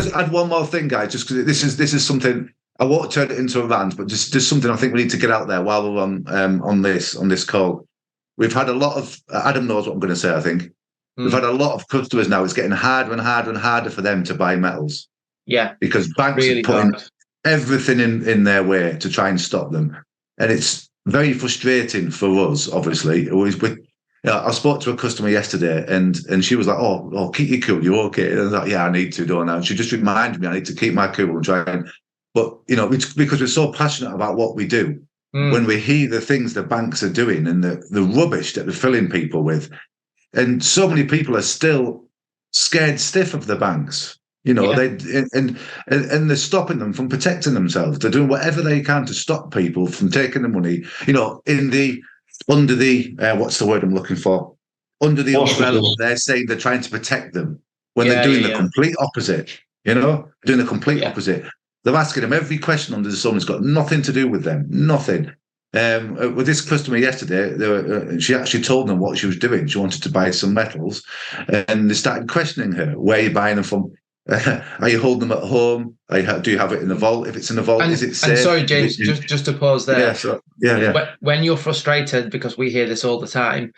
just add one more thing, guys, just because this is something I won't turn it into a rant, but just something I think we need to get out there while we're on this call. We've had a lot of Adam knows what I'm going to say. I think we've had a lot of customers now. It's getting harder and harder and harder for them to buy metals. Yeah, because banks really are putting hard. everything in their way to try and stop them, and it's very frustrating for us. Obviously, I spoke to a customer yesterday, and she was like, "Oh, keep your cool. You're okay." And I was like, "Yeah, I need to, don't I?" And she just reminded me I need to keep my cool and try and. But it's because we're so passionate about what we do. When we hear the things the banks are doing and the rubbish that they're filling people with, and so many people are still scared stiff of the banks. They and they're stopping them from protecting themselves. They're doing whatever they can to stop people from taking the money. Under the what's the word I'm looking for? Under the umbrella, they're saying they're trying to protect them when they're doing the complete opposite. Doing the complete opposite. They're asking them every question under the sun has got nothing to do with them. Nothing. With this customer yesterday, she actually told them what she was doing. She wanted to buy some metals, and they started questioning her. Where are you buying them from? Are you holding them at home? Do you have it in the vault? If it's in the vault, is it safe? And sorry, James, just to pause there. Yeah. When you're frustrated, because we hear this all the time,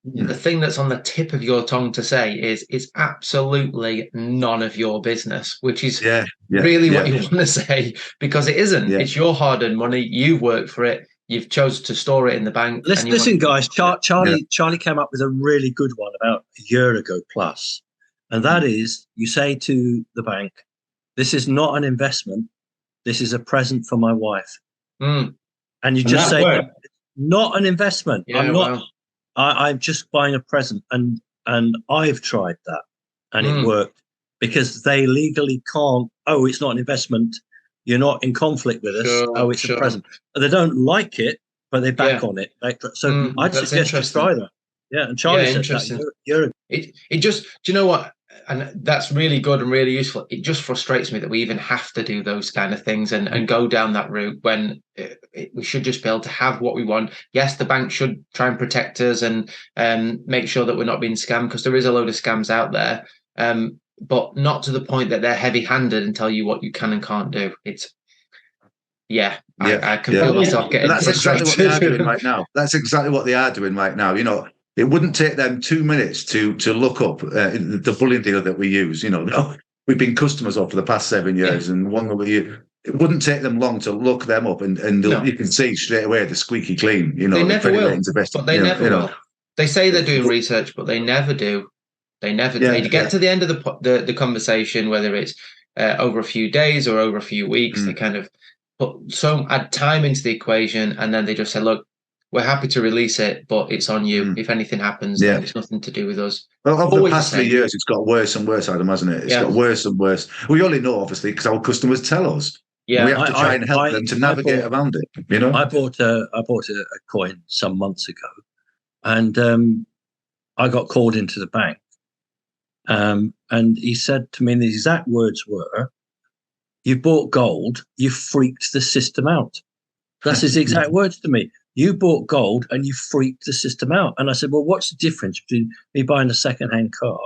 the thing that's on the tip of your tongue to say is it's absolutely none of your business, which is really what you want to say, because it isn't. It's your hard-earned money. You've worked for it. You've chosen to store it in the bank. Listen, guys, Charlie came up with a really good one about a year ago plus. And that is, you say to the bank, this is not an investment. This is a present for my wife. And you just say, not an investment. I'm just buying a present. And I've tried that and it worked, because they legally can't. Oh, it's not an investment. You're not in conflict with us. It's a present. They don't like it, but they back on it. So I'd suggest you try that. Yeah, and Charlie said that. It just, do you know what? And that's really good and really useful. It just frustrates me that we even have to do those kind of things and go down that route when we should just be able to have what we want. Yes, the bank should try and protect us and make sure that we're not being scammed, because there is a load of scams out there, but not to the point that they're heavy-handed and tell you what you can and can't do. I can feel myself getting. That's exactly what they are doing right now. That's exactly what they are doing right now. It wouldn't take them 2 minutes to look up the bullion dealer that we use. We've been customers of for the past 7 years, and it wouldn't take them long to look them up, and you can see straight away the squeaky clean. They never will. But they never will. They say they're doing research, but they never do. They never do. They get to the end of the conversation, whether it's over a few days or over a few weeks. They kind of add time into the equation, and then they just say, "Look, we're happy to release it, but it's on you. If anything happens, then it's nothing to do with us." Well, over the past 3 years, it's got worse and worse, Adam, hasn't it? It's got worse and worse. We only know, obviously, because our customers tell us. Yeah, we have to try and help them to navigate around it. I bought a coin some months ago, and I got called into the bank, and he said to me, and the exact words were, "You bought gold. You freaked the system out." That's his exact words to me. You bought gold and you freaked the system out. And I said, well, what's the difference between me buying a second-hand car?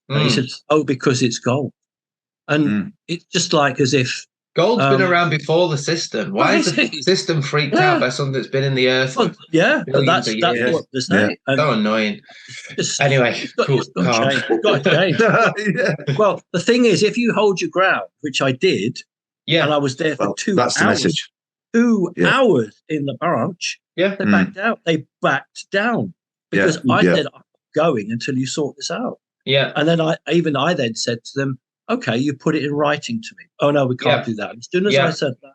And he said, oh, because it's gold. And it's just like as if... Gold's been around before the system. Why is the system freaked out by something that's been in the earth? Well, that's what they're saying. So annoying. Anyway, cool. Got to change. Well, the thing is, if you hold your ground, which I did, and I was there for 2 hours. That's the message. 2 hours in the branch, they backed out. They backed down because I said, I'm going until you sort this out. Yeah. And then I then said to them, okay, you put it in writing to me. Oh, no, we can't do that. As soon as I said that,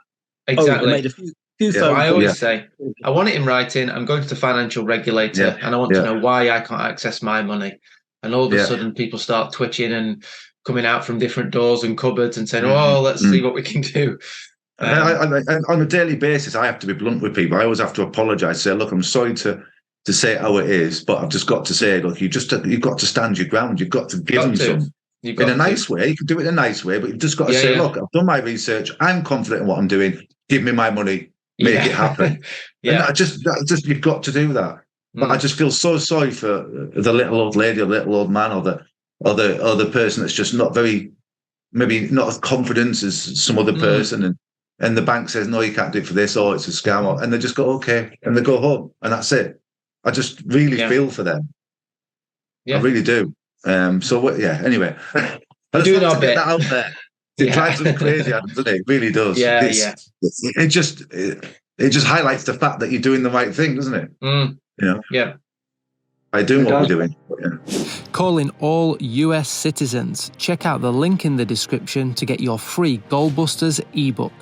exactly. I made a few phone calls. I always say, I want it in writing. I'm going to the financial regulator and I want to know why I can't access my money. And all of a sudden people start twitching and coming out from different doors and cupboards and saying, let's see what we can do. On a daily basis, I have to be blunt with people. I always have to apologise. Say, look, I'm sorry to say it how it is, but I've just got to say, look, you've got to stand your ground. You've got to give them some in a nice way. You can do it in a nice way, but you've just got to say, look, I've done my research. I'm confident in what I'm doing. Give me my money. Make it happen. And I just you've got to do that. But I just feel so sorry for the little old lady or little old man or the person that's just not very maybe not as confident as some other person, and the bank says, no, you can't do it for this, or it's a scam, and they just go, okay, and they go home, and that's it. I just really feel for them. I really do. Anyway. We're doing our bit. That out there. It drives them crazy, doesn't it? It really does. It just highlights the fact that you're doing the right thing, doesn't it? You know? Yeah. By doing what we're doing. Calling all US citizens. Check out the link in the description to get your free Goalbusters ebook.